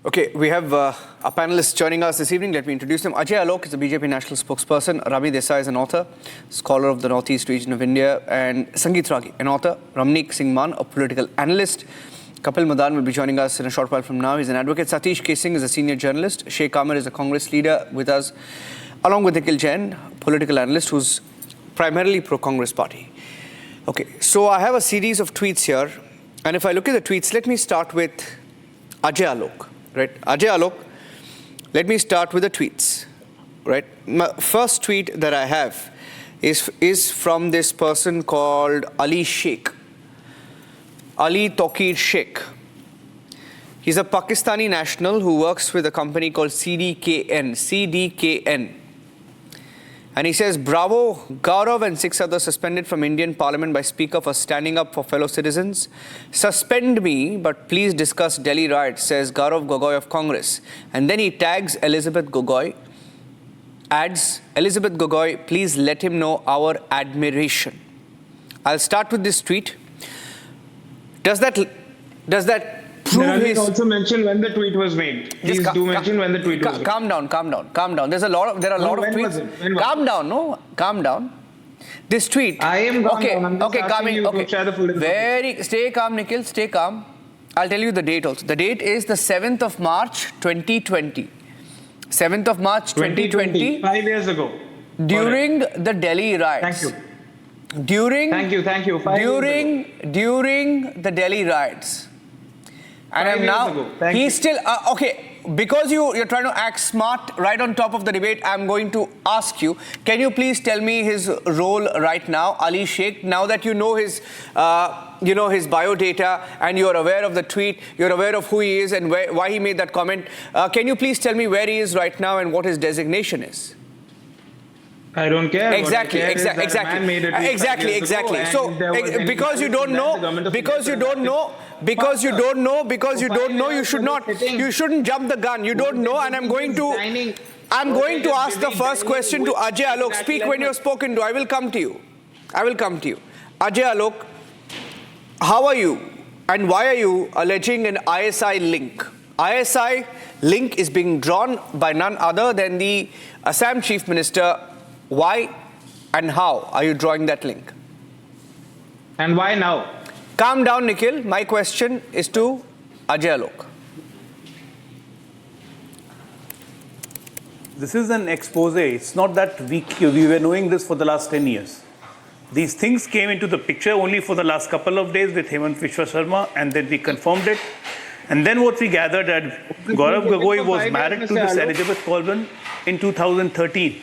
Okay, we have a panelist joining us this evening. Let me introduce them. Ajay Alok is a BJP national spokesperson. Ravi Desai is an author, scholar of the Northeast region of India, and Sangeet Ragi, an author. Ramneek Singh Mann, a political analyst. Kapil Madan will be joining us in a short while from now. He's an advocate. Satish Kesing is a senior journalist. Sheikh Amir is a Congress leader with us, along with Nikhil Jain, political analyst who's primarily pro-Congress party. Okay, so I have a series of tweets here. And if I look at the tweets, let me start with Ajay Alok. Right, Ajay Alok, let me start with the tweets. Right, my first tweet that I have is from this person called Ali Sheikh. Ali Tokir Sheikh. He's a Pakistani national who works with a company called CDKN. And he says, bravo, Gaurav and 6 others suspended from Indian Parliament by Speaker for standing up for fellow citizens. Suspend me, but please discuss Delhi riots, says Gaurav Gogoi of Congress. And then he tags Elizabeth Gogoi, adds, Elizabeth Gogoi, please let him know our admiration. I'll start with this tweet. Does that prove his... also mention when the tweet was made. Please do mention when the tweet was made. Calm down. There are a lot of tweets. Calm down. This tweet. I am calm down. Okay, share the full stay calm, Nikhil, stay calm. I'll tell you the date also. The date is the 7th of March, 2020. 7th of March, 2020. 5 years ago. During the Delhi riots. Thank you. During the Delhi riots. And I'm now, he's still, okay, because you're trying to act smart right on top of the debate, I'm going to ask you, can you please tell me his role right now, Ali Sheikh, now that you know his bio data and you're aware of the tweet, you're aware of who he is and why he made that comment. Can you please tell me where he is right now and what his designation is? I don't care. Exactly. So, because you don't know, you shouldn't jump the gun. You don't know, and I'm going to ask the first question to Ajay Alok. Speak when you're spoken to. I will come to you. Ajay Alok, how are you and why are you alleging an ISI link? ISI link is being drawn by none other than the Assam Chief Minister. Why and how are you drawing that link? And why now? Calm down, Nikhil. My question is to Ajay Alok. This is an expose. It's not that we were knowing this for the last 10 years. These things came into the picture only for the last couple of days with Himanta Sarma, and then we confirmed it. And then what we gathered that Gaurav Gogoi was married to this Elizabeth Colburn in 2013.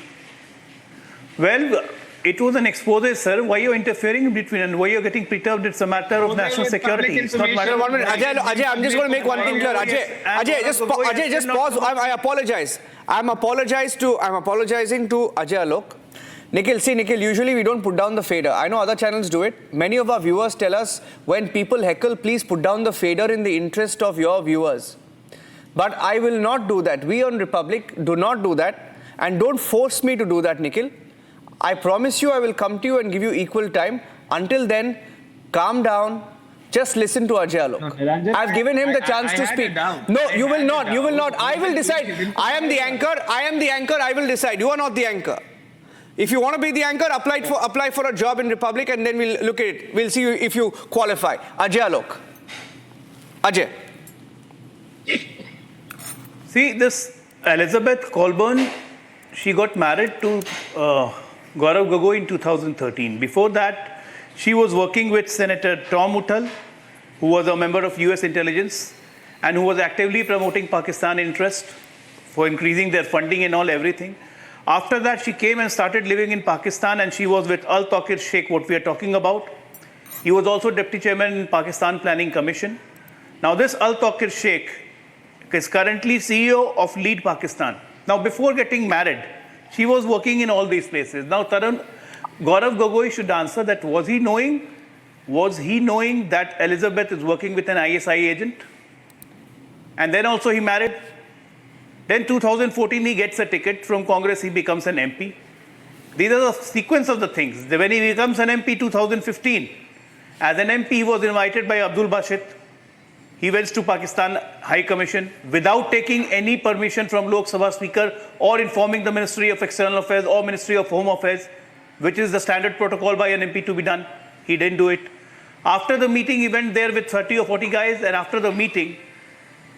Well, it was an expose, sir. Why you're interfering in between and why you're getting perturbed? It's a matter of national security. It's not matter. 1 minute, Ajay, I'm just going to make one thing clear. Ajay, just pause. I apologize. I'm apologizing to Ajay Alok. Nikhil, usually we don't put down the fader. I know other channels do it. Many of our viewers tell us when people heckle, please put down the fader in the interest of your viewers. But I will not do that. We on Republic do not do that. And don't force me to do that, Nikhil. I promise you I will come to you and give you equal time. Until then, calm down. Just listen to Ajay Alok. Okay, I've given him the chance to speak. No, you will not. I will decide. I am the anchor. I will decide. You are not the anchor. If you want to be the anchor, apply for a job in Republic and then we'll look at it. We'll see if you qualify. Ajay Alok. Ajay. See, this Elizabeth Colburn, she got married to Gaurav Gogoi in 2013. Before that, she was working with Senator Tom Uttal, who was a member of US intelligence and who was actively promoting Pakistan interest for increasing their funding and everything. After that, she came and started living in Pakistan, and she was with Al Taqir Sheikh, what we are talking about. He was also deputy chairman in Pakistan Planning Commission. Now, this Al Taqir Sheikh is currently CEO of Lead Pakistan. Now, before getting married, she was working in all these places. Now, Gaurav Gogoi should answer that. Was he knowing that Elizabeth is working with an ISI agent? And then also he married. Then 2014, he gets a ticket from Congress. He becomes an MP. These are the sequence of the things. When he becomes an MP 2015, as an MP, he was invited by Abdul Basit He went to Pakistan High Commission without taking any permission from Lok Sabha Speaker or informing the Ministry of External Affairs or Ministry of Home Affairs, which is the standard protocol by an MP to be done. He didn't do it. After the meeting, he went there with 30 or 40 guys, and after the meeting,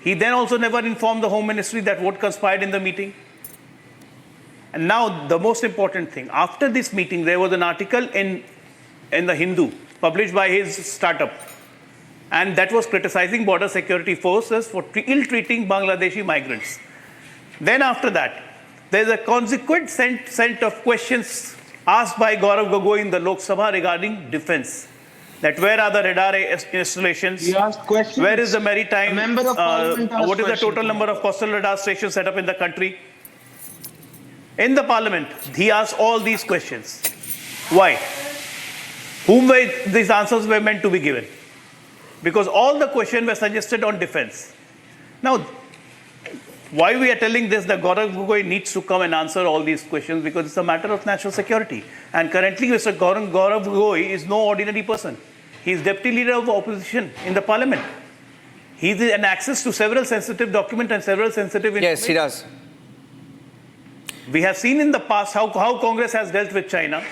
he then also never informed the Home Ministry that what conspired in the meeting. And now the most important thing, after this meeting, there was an article in the Hindu published by his startup, and that was criticizing border security forces for ill-treating Bangladeshi migrants. Then after that, there's a consequent set of questions asked by Gaurav Gogoi in the Lok Sabha regarding defense. That where are the radar installations? He asked questions. Where is the maritime? A member of Parliament asked what is the total questions. number of coastal radar stations set up in the country? In the Parliament, he asked all these questions. Why? Whom were these answers were meant to be given? Because all the questions were suggested on defense. Now, why we are telling this, that Gaurav Gogoi needs to come and answer all these questions, because it's a matter of national security. And currently, Mr. Gaurav Gogoi is no ordinary person. He is deputy leader of opposition in the Parliament. He has an access to several sensitive documents and several sensitive information. Yes, he does. We have seen in the past how Congress has dealt with China.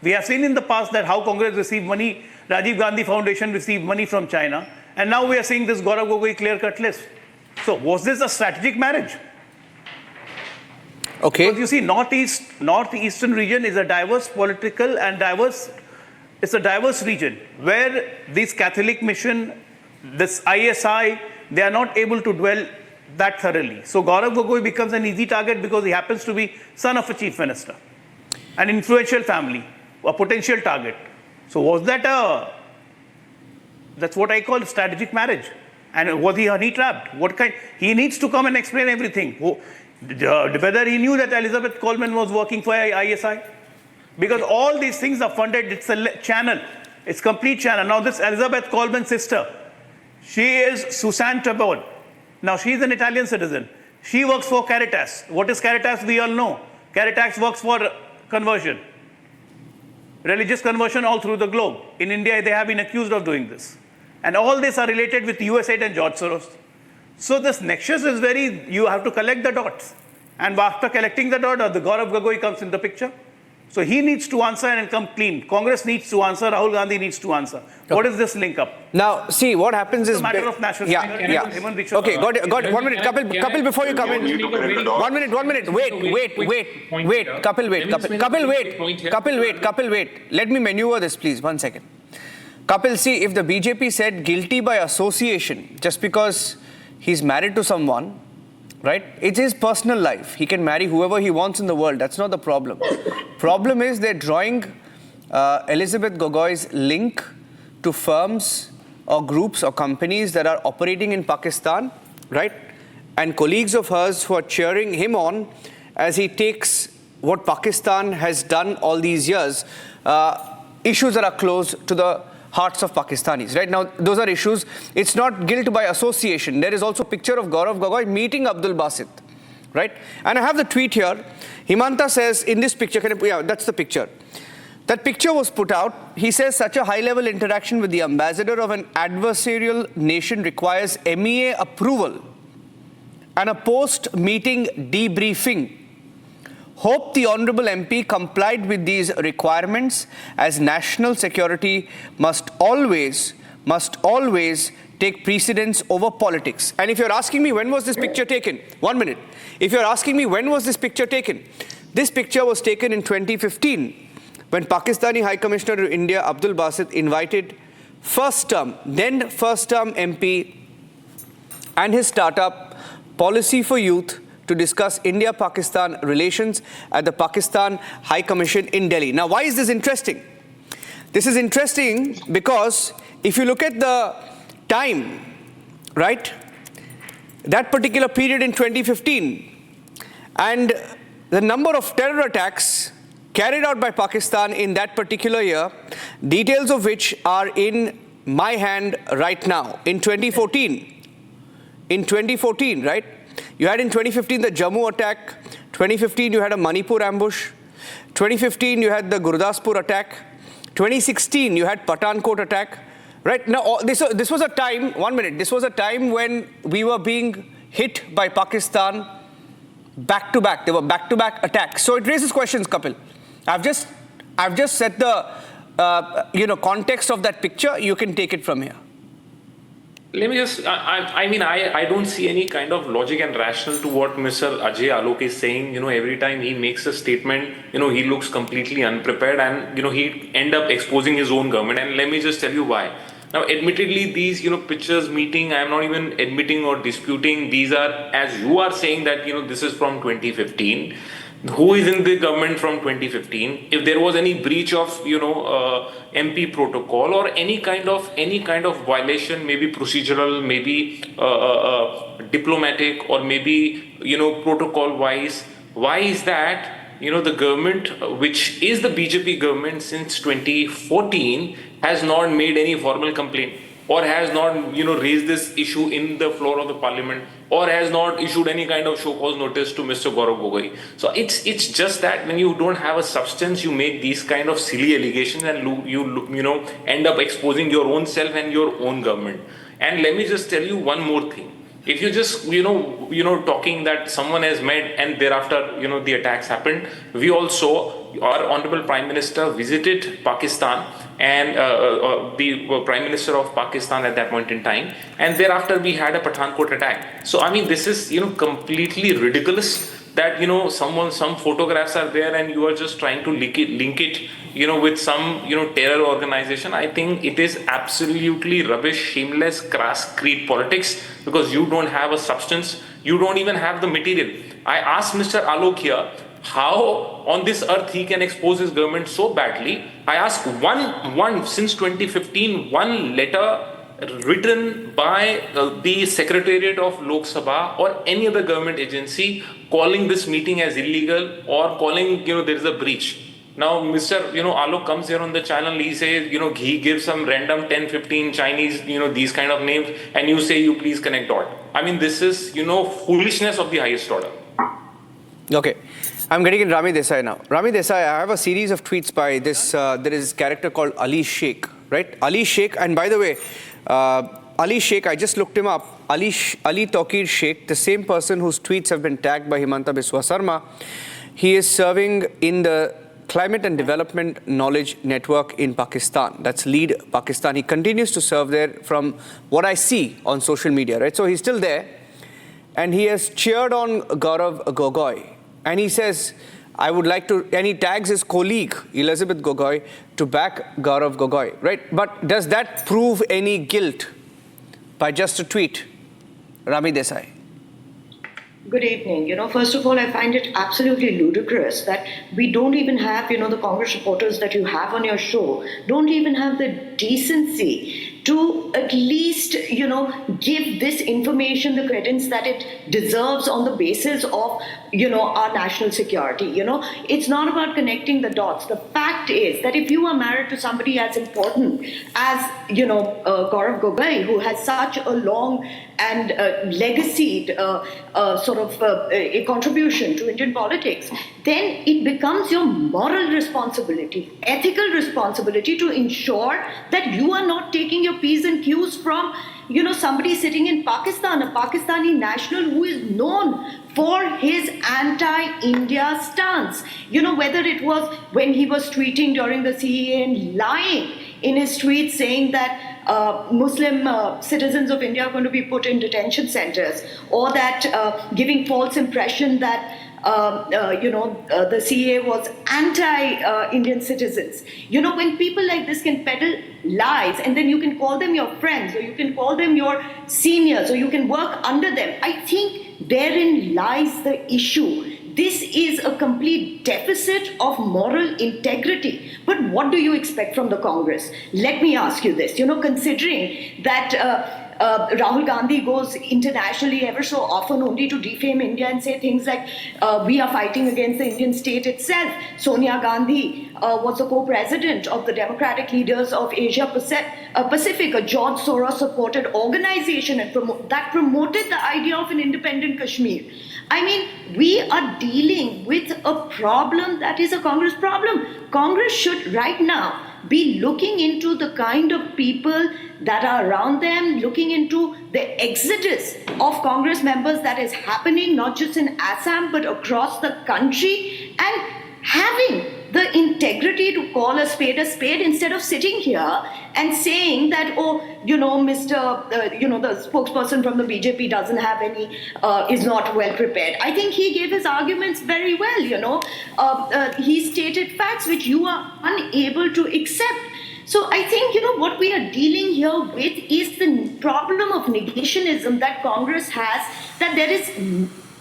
We have seen in the past that how Congress received money, Rajiv Gandhi Foundation received money from China. And now we are seeing this Gaurav Gogoi clear-cut list. So was this a strategic marriage? Okay. Because you see, northeastern region is a diverse political and it's a diverse region where this Catholic mission, this ISI, they are not able to dwell that thoroughly. So Gaurav Gogoi becomes an easy target because he happens to be son of a chief minister, an influential family, a potential target. So was that that's what I call a strategic marriage. And was he honey trapped? He needs to come and explain everything. Whether he knew that Elizabeth Colburn was working for ISI. Because all these things are funded, it's a channel. It's complete channel. Now this Elizabeth Colburn's sister, she is Susan Tabor. Now she is an Italian citizen. She works for Caritas. What is Caritas? We all know. Caritas works for conversion. Religious conversion all through the globe. In India, they have been accused of doing this. And all these are related with USAID and George Soros. So this nexus is you have to collect the dots. And after collecting the dots, the Gaurav Gogoi comes in the picture. So he needs to answer and come clean. Congress needs to answer. Rahul Gandhi needs to answer. Okay. What is this link up? Now, see, what happens is... It's a matter of national security. Okay, got it. 1 minute. Kapil, before you come in. 1 minute. Wait. Kapil, wait. Let me maneuver this, please. 1 second. Kapil, see, if the BJP said guilty by association just because he's married to someone, right? It's his personal life. He can marry whoever he wants in the world. That's not the problem. Problem is they're drawing Elizabeth Gogoi's link to firms or groups or companies that are operating in Pakistan, right? And colleagues of hers who are cheering him on as he takes what Pakistan has done all these years, issues that are close to the hearts of Pakistanis, right? Now, those are issues. It's not guilt by association. There is also a picture of Gaurav Gogoi meeting Abdul Basit, right? And I have the tweet here. Himanta says in this picture, that's the picture. That picture was put out. He says such a high-level interaction with the ambassador of an adversarial nation requires MEA approval and a post-meeting debriefing. Hope the Honourable MP complied with these requirements, as national security must always take precedence over politics. And if you're asking me when was this picture taken, 1 minute. If you're asking me when was this picture taken, this picture was taken in 2015 when Pakistani High Commissioner to India Abdul Basit invited then first term MP and his startup Policy for Youth to discuss India-Pakistan relations at the Pakistan High Commission in Delhi. Now, why is this interesting? This is interesting because if you look at the time, right, that particular period in 2015, and the number of terror attacks carried out by Pakistan in that particular year, details of which are in my hand right now. In 2014, right? You had in 2015 the Jammu attack, 2015 you had a Manipur ambush, 2015 you had the Gurdaspur attack, 2016 you had Pathankot attack, Right? Now, this was a time, 1 minute, this was a time when we were being hit by Pakistan back to back. There were back-to-back attacks. So it raises questions, Kapil. I've just set the context of that picture. You can take it from here. Let me just, I don't see any kind of logic and rationale to what Mr. Ajay Alok is saying. Every time he makes a statement, he looks completely unprepared and, he end up exposing his own government. And let me just tell you why. Now, admittedly, these, pictures meeting, I'm not even admitting or disputing. These are, as you are saying that, this is from 2015. Who is in the government from 2015? If there was any breach of, MP protocol or any kind of violation, maybe procedural, maybe diplomatic, or maybe, protocol-wise, why is that? The government, which is the BJP government since 2014, has not made any formal complaint, or has not, raised this issue in the floor of the parliament, or has not issued any kind of show cause notice to Mr. Gaurav Gogoi. So it's just that when you don't have a substance, you make these kind of silly allegations and you end up exposing your own self and your own government. And let me just tell you one more thing. If you just, talking that someone has met and thereafter, the attacks happened, we also, our Honorable Prime Minister visited Pakistan and the Prime Minister of Pakistan at that point in time. And thereafter, we had a Pathankot attack. So, this is, completely ridiculous that, some photographs are there and you are just trying to link it, with some, terror organization. I think it is absolutely rubbish, shameless, crass creed politics, because you don't have a substance, you don't even have the material. I asked Mr. Alok here, how on this earth he can expose his government so badly. I asked one since 2015, one letter written by the Secretariat of Lok Sabha or any other government agency calling this meeting as illegal or calling, there is a breach. Now, Mr. Alok comes here on the channel, he says, he gives some random 10, 15 Chinese, these kind of names, and you say, you please connect dot. This is, foolishness of the highest order. Okay. I'm getting in Rami Desai now. Rami Desai, I have a series of tweets by this, there is a character called Ali Sheikh, right? Ali Sheikh, and by the way, Ali Sheikh, I just looked him up. Ali Tawqir Sheikh, the same person whose tweets have been tagged by Himanta Biswa Sarma. He is serving in the Climate and Development Knowledge Network in Pakistan. That's Lead Pakistan. He continues to serve there from what I see on social media, right? So he's still there. And he has cheered on Gaurav Gogoi. And he says, I would like to, and he tags his colleague, Elizabeth Gogoi, to back Gaurav Gogoi, right? But does that prove any guilt by just a tweet? Rami Desai. Good evening. First of all, I find it absolutely ludicrous that we don't even have, the Congress reporters that you have on your show, don't even have the decency to at least, give this information the credence that it deserves on the basis of, our national security. It's not about connecting the dots. The fact is that if you are married to somebody as important as, Gaurav Gogoi, who has such a long and legacied a contribution to Indian politics, then it becomes your moral responsibility, ethical responsibility to ensure that you are not taking your P's and Q's from, somebody sitting in Pakistan, a Pakistani national who is known for his anti-India stance. Whether it was when he was tweeting during the CEA and lying in his tweets saying that Muslim citizens of India are going to be put in detention centers, or that giving false impression that the CA was anti-Indian citizens. When people like this can peddle lies, and then you can call them your friends, or you can call them your seniors, or you can work under them, I think therein lies the issue. This is a complete deficit of moral integrity. But what do you expect from the Congress? Let me ask you this, considering that Rahul Gandhi goes internationally ever so often only to defame India and say things like, we are fighting against the Indian state itself. Sonia Gandhi was the co-president of the Democratic Leaders of Asia Pacific, a George Soros-supported organization that promoted the idea of an independent Kashmir. We are dealing with a problem that is a Congress problem. Congress should right now be looking into the kind of people that are around them, looking into the exodus of Congress members that is happening not just in Assam but across the country, and having the integrity to call a spade instead of sitting here and saying that, oh, Mr. The spokesperson from the BJP doesn't have any, is not well prepared. I think he gave his arguments very well, he stated facts which you are unable to accept. So I think, what we are dealing here with is the problem of negationism that Congress has, that there is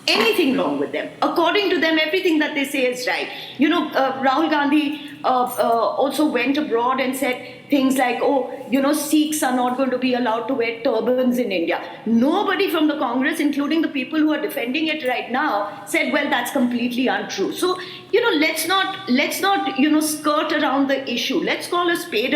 anything wrong with them. According to them, everything that they say is right. Rahul Gandhi also went abroad and said things like, Sikhs are not going to be allowed to wear turbans in India. Nobody from the Congress, including the people who are defending it right now, said, well, that's completely untrue. So, let's not skirt around the issue. Let's call a spade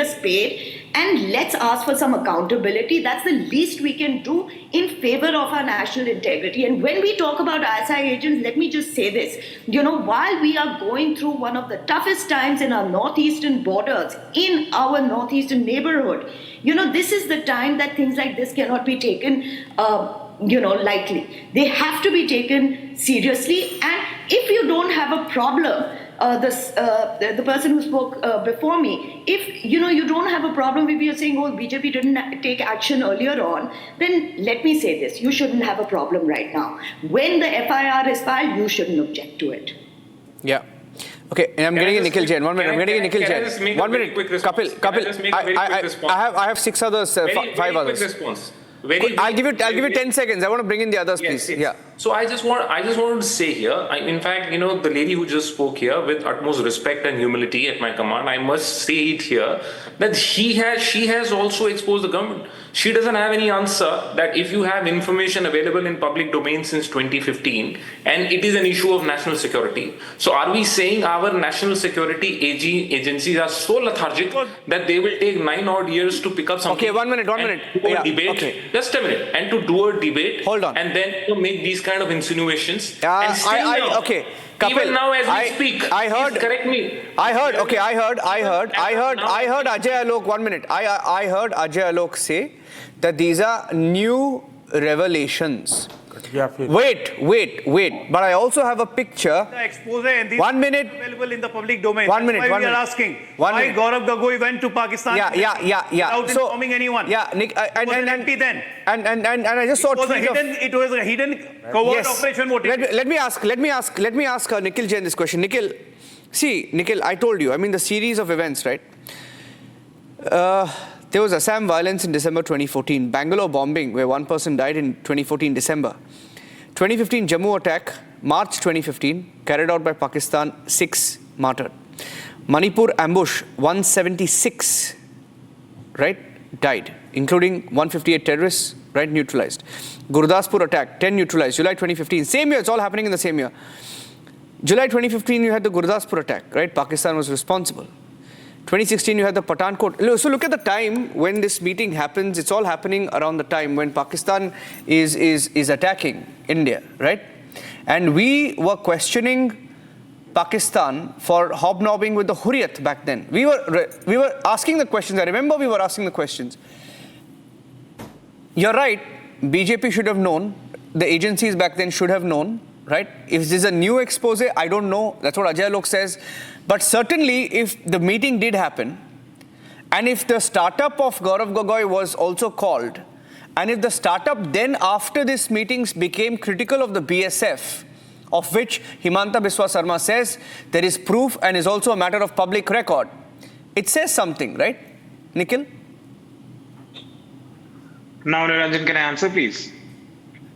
and let's ask for some accountability. That's the least we can do in favor of our national integrity. And when we talk about ISI agents, let me just say this. While we are going through one of the toughest times in our northeastern borders, in our northeastern neighborhood, this is the time that things like this cannot be taken lightly. They have to be taken seriously. And if you don't have a problem, the person who spoke before me, if you don't have a problem if you're saying, oh, BJP didn't take action earlier on, then let me say this, you shouldn't have a problem right now. When the FIR is filed, you shouldn't object to it. Yeah. Okay, and I'm getting a Nikhil Jain. 1 minute, I'm getting a Nikhil Jain. 1 minute, Kapil, I have 6 others, 5 others. Response. I'll give you 10 seconds. I want to bring in the others, please. Yes. Yeah. So I just wanted to say here, in fact, the lady who just spoke here, with utmost respect and humility at my command, I must say it here, that she has also exposed the government. She doesn't have any answer that if you have information available in public domain since 2015, and it is an issue of national security. So are we saying our national security agencies are so lethargic that they will take 9 odd years to pick up something? Okay, 1 minute. Debate. Okay. Just a minute. And to do a debate. Hold on. And then make these kind of insinuations. And still now, okay. Kapil, even now as we speak, I heard. please correct me. I heard Ajay Alok, 1 minute. I heard Ajay Alok say that these are new revelations. Wait. But I also have a picture. The expose and these 1 minute. Available in the public domain. 1 minute. That's why we are asking why Gaurav Gogoi went to Pakistan. Yeah. Without informing anyone. Yeah, Nick, and I just saw it was a hidden covert operation. Let me ask Nikhil Jain this question. Nikhil, I told you. I mean, the series of events, right? There was Assam violence in December 2014, Bangalore bombing where 1 person died in 2014 December. 2015 Jammu attack, March 2015, carried out by Pakistan, 6 martyred. Manipur ambush, 176, right, died, including 158 terrorists, right, neutralized. Gurdaspur attack, 10 neutralized, July 2015. Same year, it's all happening in the same year. July 2015, you had the Gurdaspur attack, right? Pakistan was responsible. 2016, you had the Pathankot. So look at the time when this meeting happens. It's all happening around the time when Pakistan is attacking India, right? And we were questioning Pakistan for hobnobbing with the Hurriyat back then. We were asking the questions. I remember we were asking the questions. You're right. BJP should have known. The agencies back then should have known, right? If this is a new expose, I don't know. That's what Ajay Alok says. But certainly, if the meeting did happen, and if the startup of Gaurav Gogoi was also called, and if the startup then after this meetings became critical of the BSF, of which Himanta Biswa Sarma says there is proof and is also a matter of public record, it says something, right, Nikhil? Now, Niranjan, can I answer, please?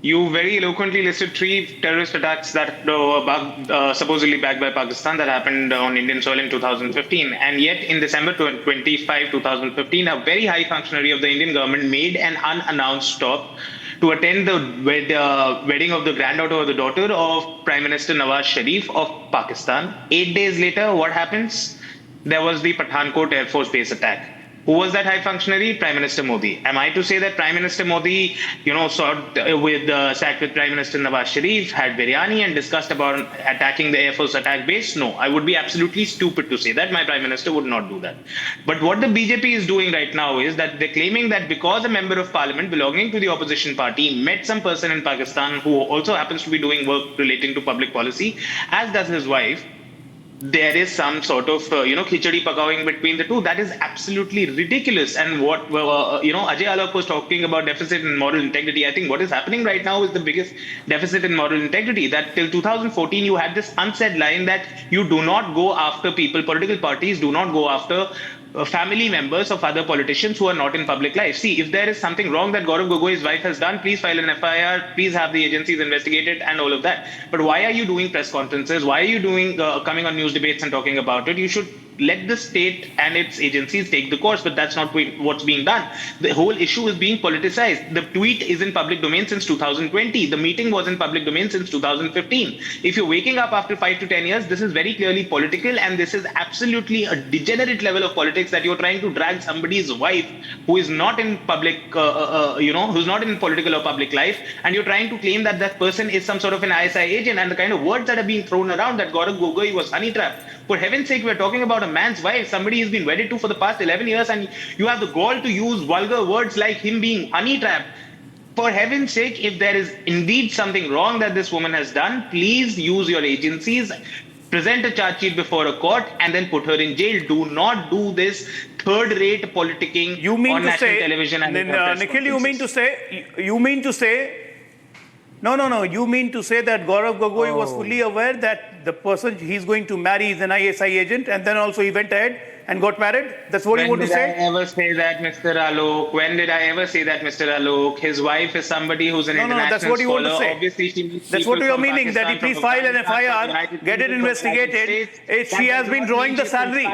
You very eloquently listed 3 terrorist attacks that were supposedly backed by Pakistan that happened on Indian soil in 2015. And yet, in December 25, 2015, a very high functionary of the Indian government made an unannounced stop to attend the wedding of the granddaughter or the daughter of Prime Minister Nawaz Sharif of Pakistan. 8 days later, what happens? There was the Pathankot Air Force Base attack. Who was that high functionary? Prime Minister Modi. Am I to say that Prime Minister Modi, sat with Prime Minister Nawaz Sharif, had biryani and discussed about attacking the Air Force attack base? No, I would be absolutely stupid to say that. My Prime Minister would not do that. But what the BJP is doing right now is that they're claiming that because a member of parliament belonging to the opposition party met some person in Pakistan who also happens to be doing work relating to public policy, as does his wife, there is some sort of, khichadi pakawing between the two. That is absolutely ridiculous. And what, Ajay Alok was talking about deficit in moral integrity. I think what is happening right now is the biggest deficit in moral integrity. That till 2014, you had this unsaid line that you do not go after people, political parties do not go after family members of other politicians who are not in public life. See, if there is something wrong that Gaurav Gogoi's wife has done, please file an FIR, please have the agencies investigate it and all of that. But why are you doing press conferences? Why are you doing coming on news debates and talking about it? You should let the state and its agencies take the course, but that's not what's being done. The whole issue is being politicized. The tweet is in public domain since 2020. The meeting was in public domain since 2015. If you're waking up after 5 to 10 years, this is very clearly political, and this is absolutely a degenerate level of politics that you're trying to drag somebody's wife who is not in public, who's not in political or public life, and you're trying to claim that that person is some sort of an ISI agent, and the kind of words that are being thrown around that Gaurav Gogoi was honey trapped. For heaven's sake, we're talking about a man's wife, somebody he's been wedded to for the past 11 years, and you have the gall to use vulgar words like him being honey trapped. For heaven's sake, if there is indeed something wrong that this woman has done, please use your agencies, present a charge sheet before a court, and then put her in jail. Do not do this third-rate politicking on national television. And Nikhil, you mean to say you mean to say that Gaurav Gogoi was fully aware that the person he's going to marry is an ISI agent, and then also he went ahead and got married? That's what you want to say? When did I ever say that, Mr. Alok? When did I ever say that, Mr. Alok? His wife is somebody who's an international that's what you want to scholar. say. Obviously, That's what you're meaning, that he please file an FIR, get it investigated. She has been drawing the salary.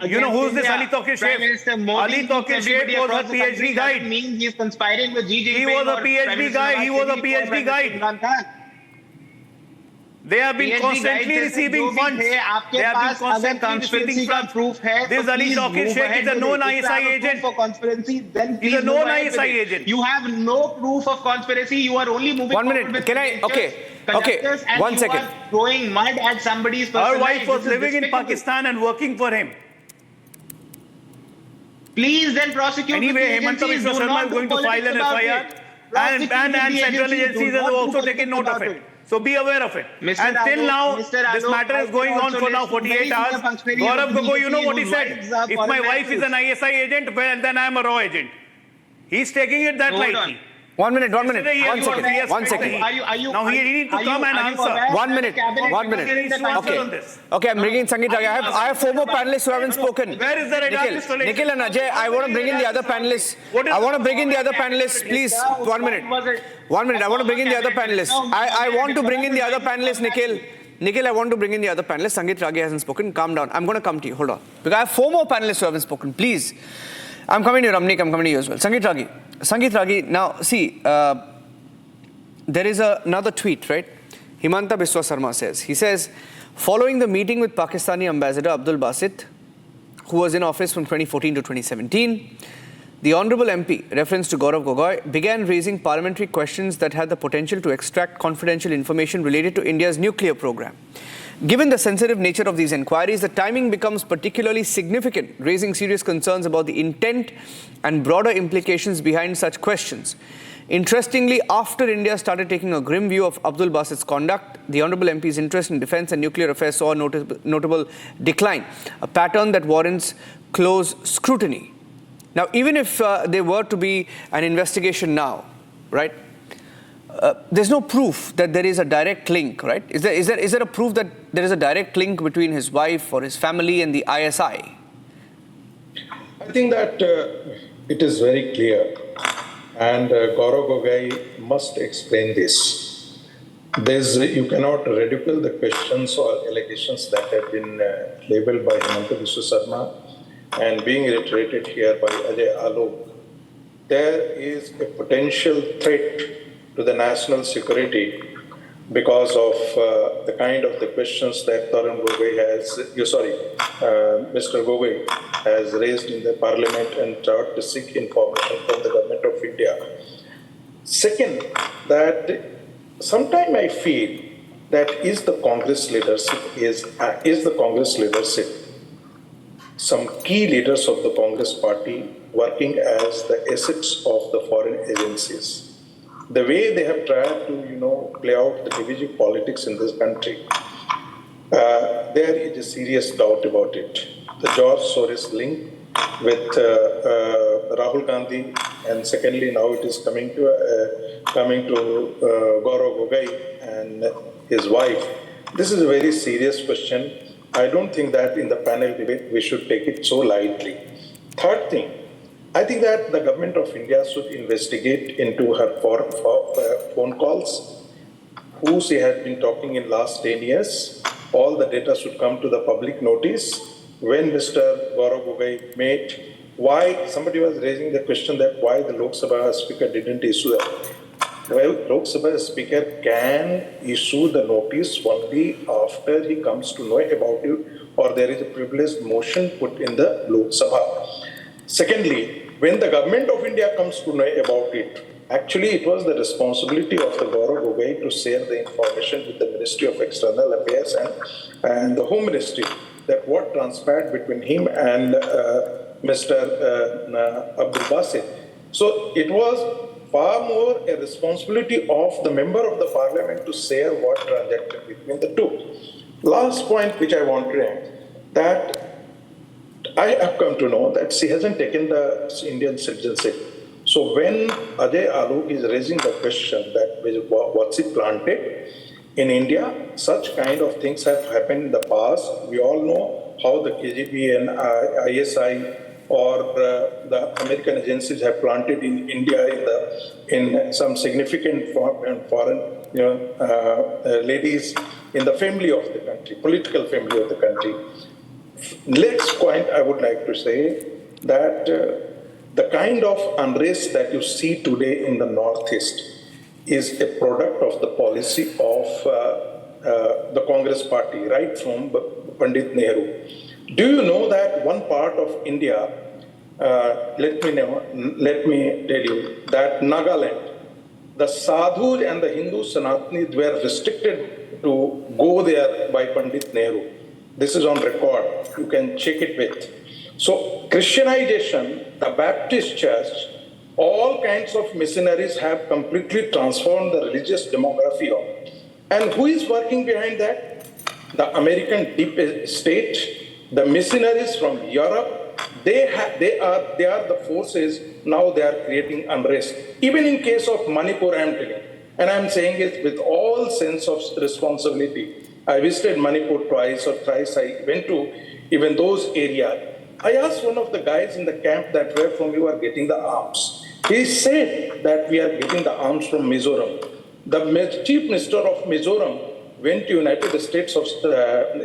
You know who's this Ali Tokir Sheikh? Ali Tokir Sheikh was a PhD guide. Means he's conspiring with G. He was a PhD guy. He was a PhD guide. They have been constantly receiving funds. They have been constantly receiving funds. This Ali Tokir Sheikh is a known ISI agent. He's a known ISI agent. You have no proof of conspiracy. You are only moving 1 minute. Can I? Okay. 1 second. You are throwing mud at somebody's personal Her wife life. was living in Pakistan and working for him. Please then prosecute. Anyway, Himanta Biswa Sarma is going to file an FIR, and central agencies have also taken note of it. So be aware of it. And till now, this matter is going on for now 48 hours. Gaurav Gogoi, you know what he said? If my wife is an ISI agent, well, then I am a raw agent. He's taking it that lightly. 1 minute. 1 second. Now he needs to come and answer. 1 minute. 1 minute. Okay, I'm bringing Sangeet Ragi. I have 4 more panelists who haven't spoken. Where is the radar installation? Nikhil and Ajay, I want to bring in the other panelists. Please. 1 minute. 1 minute. I want to bring in the other panelists. I want to bring in the other panelists, Nikhil. Nikhil, I want to bring in the other panelists. Sangeet Ragi hasn't spoken. Calm down. I'm going to come to you. Hold on. Because I have 4 more panelists who haven't spoken. Please. I'm coming to you, Ramnik. I'm coming to you as well. Sangeet Ragi, now see, there is another tweet, right? Himanta Biswa Sarma says, he says, following the meeting with Pakistani Ambassador Abdul Basit, who was in office from 2014 to 2017, the Honourable MP, reference to Gaurav Gogoi, began raising parliamentary questions that had the potential to extract confidential information related to India's nuclear program. Given the sensitive nature of these inquiries, the timing becomes particularly significant, raising serious concerns about the intent and broader implications behind such questions. Interestingly, after India started taking a grim view of Abdul Basit's conduct, the Honourable MP's interest in defence and nuclear affairs saw a notable decline, a pattern that warrants close scrutiny. Now, even if there were to be an investigation now, right, there's no proof that there is a direct link, right? Is there a proof that there is a direct link between his wife or his family and the ISI? I think that it is very clear, and Gaurav Gogoi must explain this. You cannot ridicule the questions or allegations that have been labelled by Himanta Biswa Sarma and being reiterated here by Ajay Alok. There is a potential threat to the national security because of the kind of the questions that Tarun Gogoi Mr. Gogoi has raised in the Parliament and tried to seek information from the government of India. Second, that sometimes I feel that is the Congress leadership some key leaders of the Congress party working as the assets of the foreign agencies. The way they have tried to, play out the divisive politics in this country, there is a serious doubt about it. The George Soros link with Rahul Gandhi, and secondly, now it is coming to Gaurav Gogoi and his wife. This is a very serious question. I don't think that in the panel debate we should take it so lightly. Third thing, I think that the government of India should investigate into her phone calls, who she has been talking in last 10 years. All the data should come to the public notice. When Mr. Gaurav Gogoi met, why somebody was raising the question that why the Lok Sabha Speaker didn't issue that. Well, Lok Sabha Speaker can issue the notice only after he comes to know about it or there is a privileged motion put in the Lok Sabha. Secondly, when the government of India comes to know about it, actually it was the responsibility of the Gaurav Gogoi to share the information with the Ministry of External Affairs and the Home Ministry that what transpired between him and Mr. Abdul Basit. So it was far more a responsibility of the member of the parliament to share what transacted between the two. Last point which I want to add, that I have come to know that she hasn't taken the Indian citizenship. So when Ajay Alok is raising the question that what's it planted in India, such kind of things have happened in the past. We all know how the KGB and ISI or the American agencies have planted in India in some significant foreign ladies in the family of the country, political family of the country. Next point I would like to say that the kind of unrest that you see today in the Northeast is a product of the policy of the Congress party, right from Pandit Nehru. Do you know that one part of India, let me tell you, that Nagaland, the Sadhus and the Hindu Sanatanis were restricted to go there by Pandit Nehru. This is on record. You can check it with. So Christianization, the Baptist Church, all kinds of missionaries have completely transformed the religious demography of it. And who is working behind that? The American deep state, the missionaries from Europe. They are the forces. Now they are creating unrest. Even in case of Manipur, I am telling, and I am saying it with all sense of responsibility. I visited Manipur twice or thrice. I went to even those areas. I asked one of the guys in the camp that where from you are getting the arms. He said that we are getting the arms from Mizoram. The chief minister of Mizoram went to United States of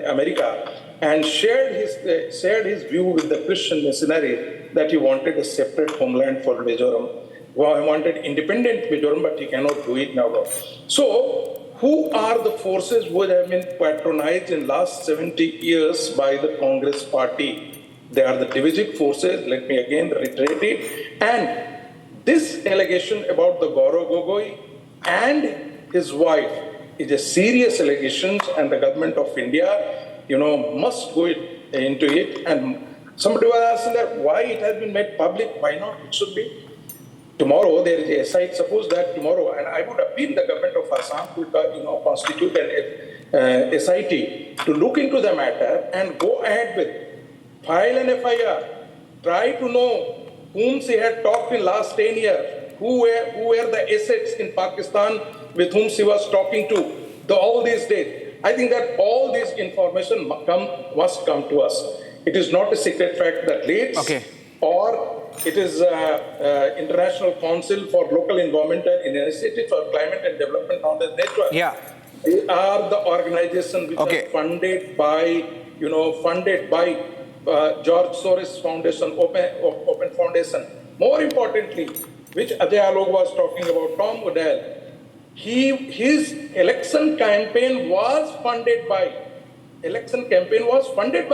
America and shared his view with the Christian missionary that he wanted a separate homeland for Mizoram. Well, he wanted independent Mizoram, but he cannot do it now. So, who are the forces who have been patronized in last 70 years by the Congress party? They are the divisive forces. Let me again reiterate it. And this allegation about the Gaurav Gogoi and his wife is a serious allegation, and the government of India, must go into it. And somebody was asking that why it has been made public. Why not? It should be. Tomorrow there is a SIT. Suppose that tomorrow, and I would appeal the government of Assam to constitute an SIT to look into the matter and go ahead with file an FIR. Try to know whom she had talked in last 10 years, who were the assets in Pakistan with whom she was talking to, all these days. I think that all this information must come to us. It is not a secret fact that leads, or it is International Council for Local Environmental Initiative for Climate and Development on the network. Yeah. They are the organization which are funded by George Soros Foundation, Open Foundation. More importantly, which Ajay Alok was talking about, Tom Udall. his election campaign was funded by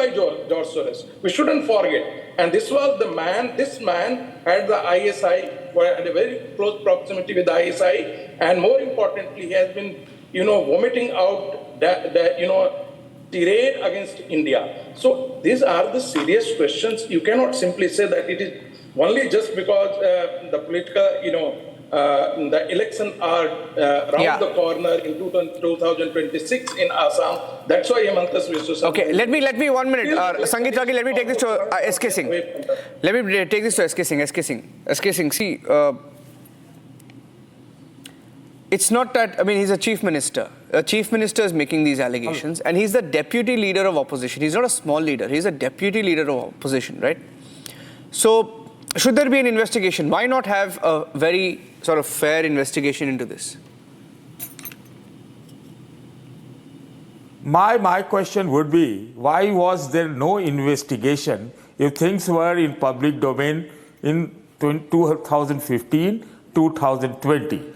George Soros. We shouldn't forget. And this man had the ISI, had a very close proximity with the ISI, and more importantly, he has been, vomiting out tirade against India. So these are the serious questions. You cannot simply say that it is only just because the political, the election are round the corner in 2026 in Assam. That's why Himanta's Biswa. Okay, let me 1 minute. Sangeet Ragi, let me take this to SK Singh. Let me take this to SK Singh. SK Singh, see, it's not that, he's a chief minister. A chief minister is making these allegations, and he's the deputy leader of opposition. He's not a small leader. He's a deputy leader of opposition, right? So, should there be an investigation? Why not have a very sort of fair investigation into this? My question would be, why was there no investigation if things were in public domain in 2015, 2020?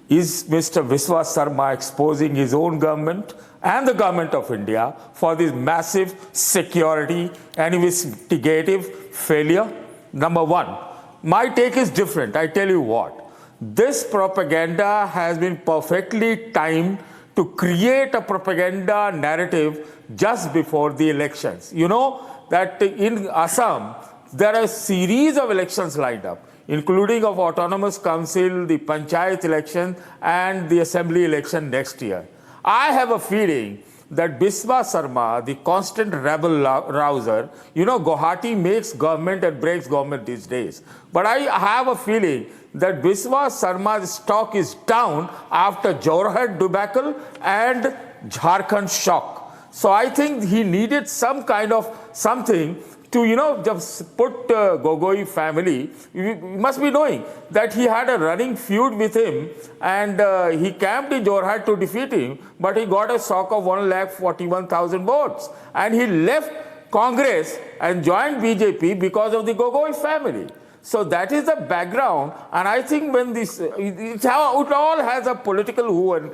Is Mr. Biswa Sarma exposing his own government and the government of India for this massive security and investigative failure? Number one. My take is different. I tell you what. This propaganda has been perfectly timed to create a propaganda narrative just before the elections. You know that in Assam, there are a series of elections lined up, including of autonomous council, the panchayat election, and the assembly election next year. I have a feeling that Biswa Sarma, the constant rebel rouser, Guwahati makes government and breaks government these days. But I have a feeling that Biswa Sarma's stock is down after Jorhat debacle and Jharkhand shock. So I think he needed some kind of something to, just put Gogoi family. You must be knowing that he had a running feud with him, and he camped in Jorhat to defeat him, but he got a shock of 141,000 votes. And he left Congress and joined BJP because of the Gogoi family. So that is the background, and I think when it all has a political hue and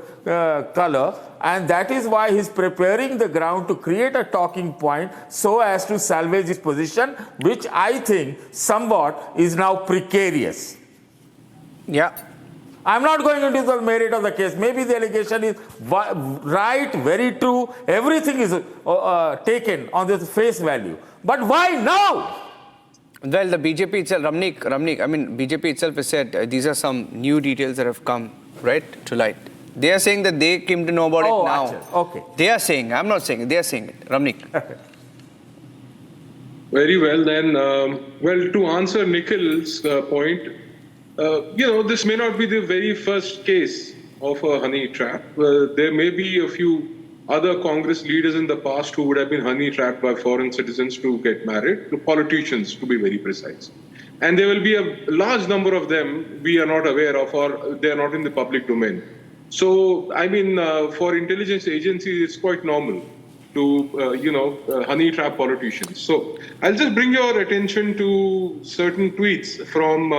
color, and that is why he's preparing the ground to create a talking point so as to salvage his position, which I think somewhat is now precarious. Yeah. I'm not going into the merit of the case. Maybe the allegation is right, very true, everything is taken on the face value. But why now? Well, the BJP itself, Ramnik, BJP itself has said these are some new details that have come, right, to light. They are saying that they came to know about it now. Actually, okay. They are saying, I'm not saying it, they are saying it. Ramnik. Very well then. Well, to answer Nikhil's point, this may not be the very first case of a honey trap. There may be a few other Congress leaders in the past who would have been honey trapped by foreign citizens to get married, to politicians to be very precise. And there will be a large number of them we are not aware of, or they are not in the public domain. So, for intelligence agencies, it's quite normal to, honey trap politicians. So, I'll just bring your attention to certain tweets from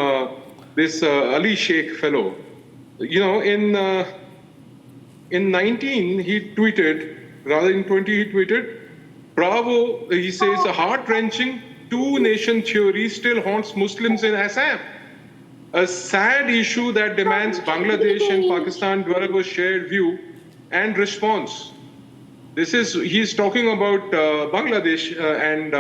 this Ali Sheikh fellow. In 19, he tweeted, rather in 20, he tweeted, "Bravo," he says, "a heart-wrenching two-nation theory still haunts Muslims in Assam. A sad issue that demands Bangladesh and Pakistan develop a shared view and response." He's talking about Bangladesh and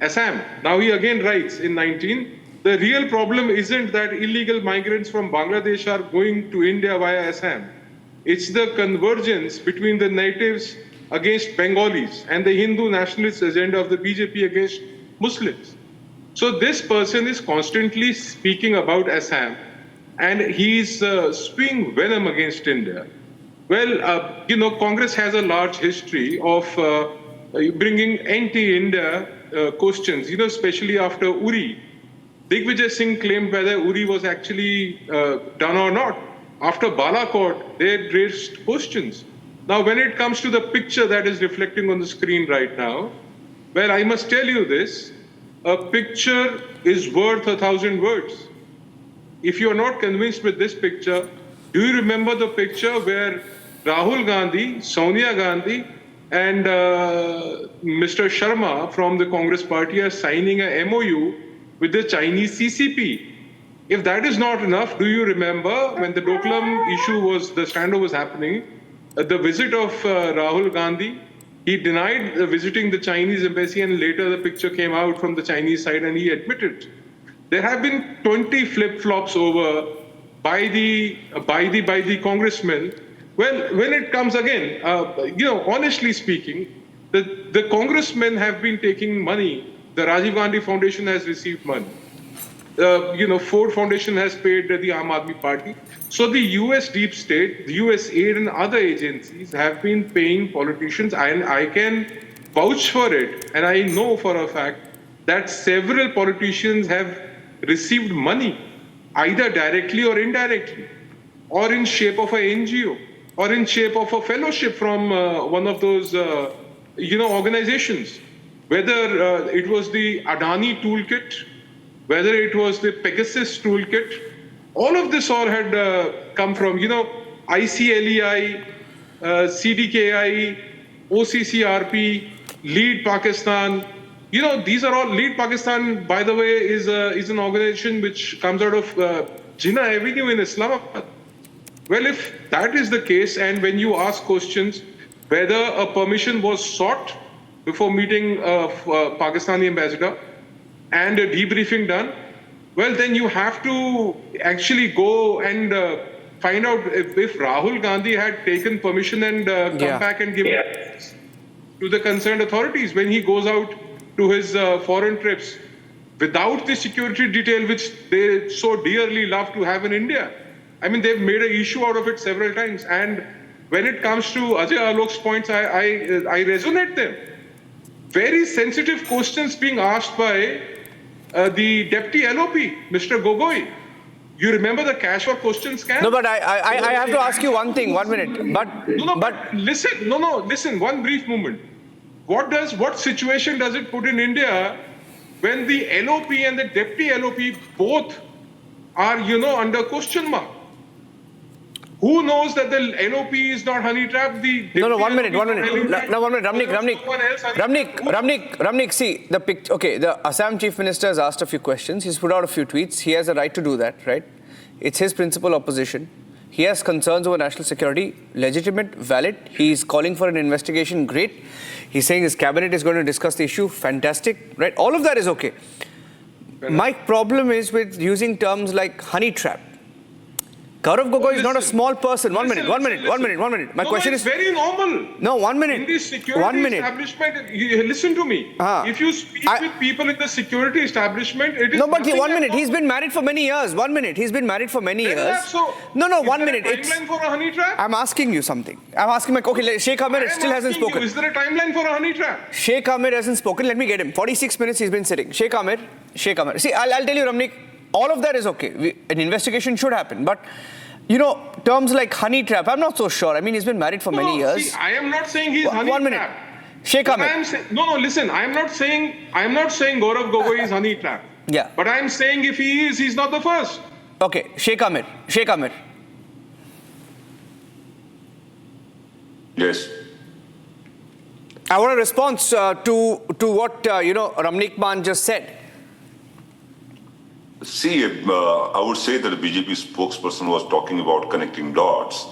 Assam. Now he again writes in 19, "The real problem isn't that illegal migrants from Bangladesh are going to India via Assam. It's the convergence between the natives against Bengalis and the Hindu nationalist agenda of the BJP against Muslims." So this person is constantly speaking about Assam, and he's spewing venom against India. Well, Congress has a large history of bringing anti-India questions, especially after Uri. Digvijay Singh claimed whether Uri was actually done or not. After Balakot, they raised questions. Now, when it comes to the picture that is reflecting on the screen right now, well, I must tell you this, a picture is worth 1,000 words. If you are not convinced with this picture, Do you remember the picture where Rahul Gandhi, Sonia Gandhi, and Mr. Sarma from the Congress party are signing a MOU with the Chinese CCP? If that is not enough, do you remember when the Doklam issue the standoff was happening, the visit of Rahul Gandhi? He denied visiting the Chinese embassy, and later the picture came out from the Chinese side and he admitted. There have been 20 flip-flops over by the congressmen. Well, when it comes again, honestly speaking, the congressmen have been taking money. The Rajiv Gandhi Foundation has received money. Ford Foundation has paid the Aam Aadmi Party. So the US deep state, the US aid and other agencies have been paying politicians, and I can vouch for it. And I know for a fact that several politicians have received money, either directly or indirectly, or in shape of an NGO, or in shape of a fellowship from one of those, organizations. Whether it was the Adani toolkit, whether it was the Pegasus toolkit, all of this had come from, ICLEI, CDKI, OCCRP, Lead Pakistan. These are all, Lead Pakistan, by the way, is an organization which comes out of Jinnah Avenue in Islamabad. Well, if that is the case, and when you ask questions whether a permission was sought before meeting Pakistani ambassador, and a debriefing done, well, then you have to actually go and find out if Rahul Gandhi had taken permission and come back and give it to the concerned authorities when he goes out to his foreign trips without the security detail which they so dearly love to have in India. I mean, they've made an issue out of it several times. And when it comes to Ajay Alok's points, I resonate them. Very sensitive questions being asked by the deputy LOP, Mr. Gogoi. You remember the cash for question scam? No, but I have to ask you one thing, 1 minute. But listen, one brief moment. What situation does it put in India when the LOP and the deputy LOP both are, under question mark? Who knows that the LOP is not honey trap? No, 1 minute. No, 1 minute. Ramnik, see, the Assam Chief Minister has asked a few questions. He's put out a few tweets. He has a right to do that, right? It's his principal opposition. He has concerns over national security, legitimate, valid. He's calling for an investigation, great. He's saying his cabinet is going to discuss the issue, fantastic, right? All of that is okay. My problem is with using terms like honey trap. Gaurav Gogoi is not a small person. One minute. My question is very normal. No, 1 minute. In the security establishment, listen to me. If you speak with people in the security establishment, it is no. But 1 minute. He's been married for many years. 1 minute. He's been married for many years. No. 1 minute. Is there a timeline for a honey trap? I'm asking you something. I'm asking Sheikh Ahmed still hasn't spoken. Is there a timeline for a honey trap? Sheikh Ahmed hasn't spoken. Let me get him. 46 minutes he's been sitting. Sheikh Ahmed. See, I'll tell you, Ramnik. All of that is okay. An investigation should happen, but. Terms like honey trap, I'm not so sure. I mean, he's been married for many years. See, I am not saying he's honey trap. 1 minute. Sheikh Ahmed. Listen, I'm not saying Gaurav Gogoi is honey trap. Yeah. But I'm saying if he is, he's not the first. Okay, Sheikh Ahmed. Yes. I want a response to what, Ramnik Man just said. See, I would say that the BJP spokesperson was talking about connecting dots,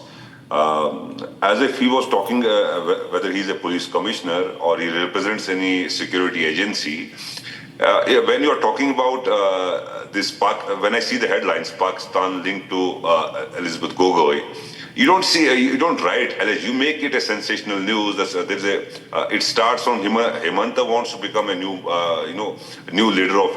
as if he was talking whether he's a police commissioner or he represents any security agency. When you are talking about when I see the headlines, Pakistan linked to Elizabeth Colburn, you don't write, you make it a sensational news. It starts from Himanta wants to become a new leader of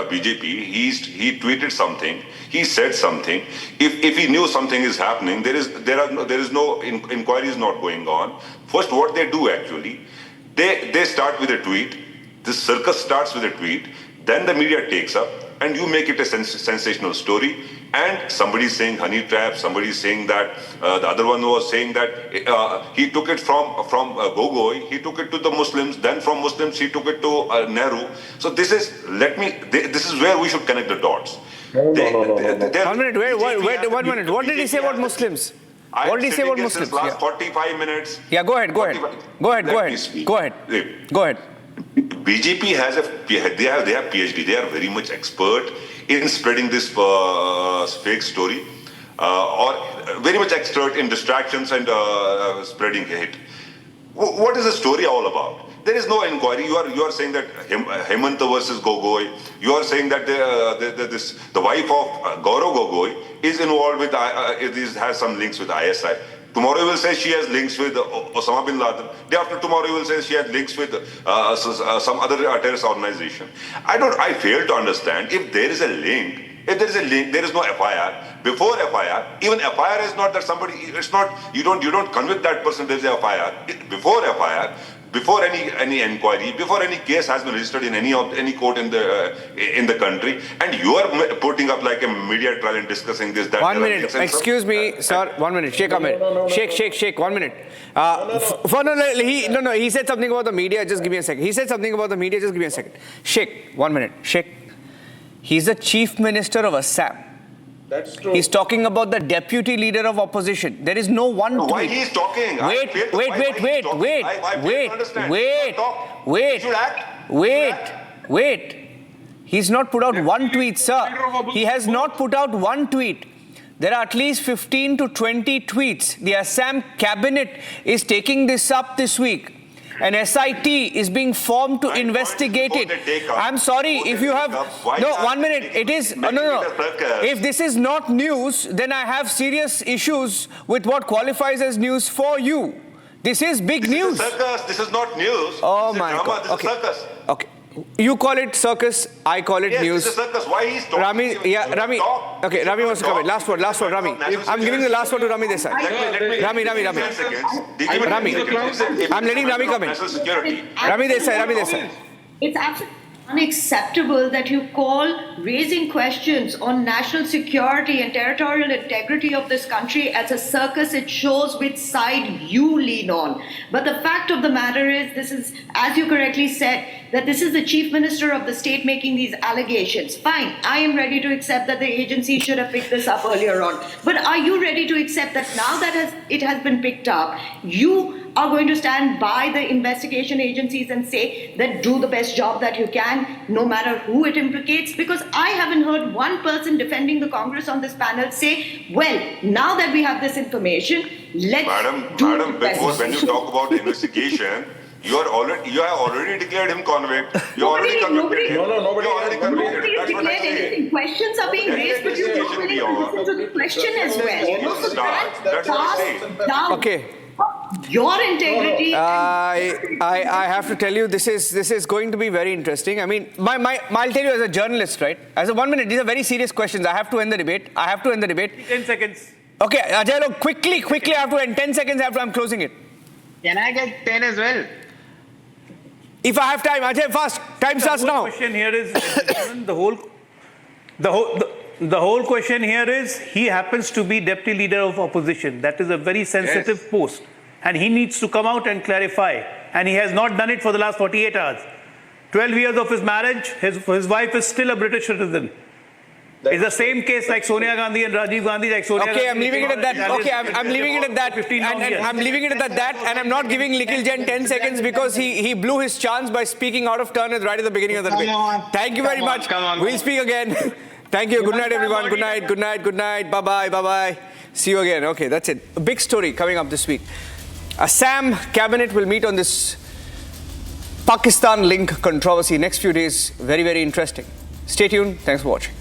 BJP. He tweeted something. He said something. If he knew something is happening, there is no inquiry is not going on. First, what they do actually, they start with a tweet. This circus starts with a tweet. Then the media takes up, and you make it a sensational story. And somebody is saying honey trap, somebody is saying that, the other one was saying that he took it from Gogoi, he took it to the Muslims, then from Muslims he took it to Nehru. So this is where we should connect the dots. No. 1 minute, wait, 1 minute. What did he say about Muslims? What did he say about Muslims? Last 45 minutes. Yeah, go ahead. Go ahead. BJP has they have PhD. They are very much expert in spreading this fake story, or very much expert in distractions and spreading hate. What is the story all about? There is no inquiry. You are saying that Himanta versus Gogoi. You are saying that the wife of Gaurav Gogoi is involved with has some links with ISI. Tomorrow you will say she has links with Osama bin Laden. Day after tomorrow you will say she has links with some other terrorist organization. I fail to understand if there is a link. If there is a link, there is no FIR. Before FIR, even FIR is not that somebody. It's not you don't convict that person. There is a FIR. Before FIR, before any inquiry, before any case has been registered in any court in the country, and you are putting up like a media trial and discussing this. That 1 minute. Excuse me, sir. 1 minute. Shake a minute. Shake. 1 minute. He said something about the media. Just give me a second. He said something about the media. Just give me a second. Shake. 1 minute. Shake. He's the chief minister of Assam. That's true. He's talking about the deputy leader of opposition. There is no one tweet. Why he is talking? Wait. He's not put out one tweet, sir. He has not put out one tweet. There are at least 15 to 20 tweets. The Assam cabinet is taking this up this week. An SIT is being formed to investigate it. I'm sorry if you have... No, 1 minute. It is... No. If this is not news, then I have serious issues with what qualifies as news for you. This is big news. This is circus. This is not news. Oh this my is drama. God. This is circus. Okay. You call it circus, I call it news. This is circus. Why he's talking? Rami. Okay, Rami wants to come in. Last word, Rami. I'm giving the last word to Rami Desai. Rami. I'm letting Rami come in. Rami Desai. It's absolutely unacceptable that you call raising questions on national security and territorial integrity of this country as a circus. It shows which side you lean on. But the fact of the matter is, this is, as you correctly said, that this is the chief minister of the state making these allegations. Fine, I am ready to accept that the agency should have picked this up earlier on. But are you ready to accept that now that it has been picked up, you are going to stand by the investigation agencies and say that do the best job that you can, no matter who it implicates? Because I haven't heard one person defending the Congress on this panel say, well, now that we have this information, let's do the best. Before when you talk about investigation, you have already declared him convict. You already convicted him. Nobody has declared anything. Questions are being raised, but you're not willing to listen to the question as well. So That's what I'm saying. Okay. Your integrity. I have to tell you, this is going to be very interesting. I mean, I'll tell you as a journalist, right? As a 1 minute, these are very serious questions. I have to end the debate. 10 seconds. Okay, Ajay, quickly, I have to end 10 seconds after I'm closing it. Can I get 10 as well? If I have time, Ajay, fast. Time starts now. The question here is, the whole question here is, he happens to be deputy leader of opposition. That is a very sensitive post. And he needs to come out and clarify. And he has not done it for the last 48 hours. 12 years of his marriage, his wife is still a British citizen. It's the same case like Sonia Gandhi and Rajiv Gandhi. Okay, I'm leaving it at that. Okay, I'm leaving it at that. And I'm leaving it at that. And I'm not giving Nikhil Jain 10 seconds because he blew his chance by speaking out of turn right at the beginning of the debate. Thank you very much. We'll speak again. Thank you. Good night, everyone. Good night. Bye-bye. See you again. Okay, that's it. A big story coming up this week. Assam cabinet will meet on this Pakistan link controversy next few days. Very, very interesting. Stay tuned. Thanks for watching.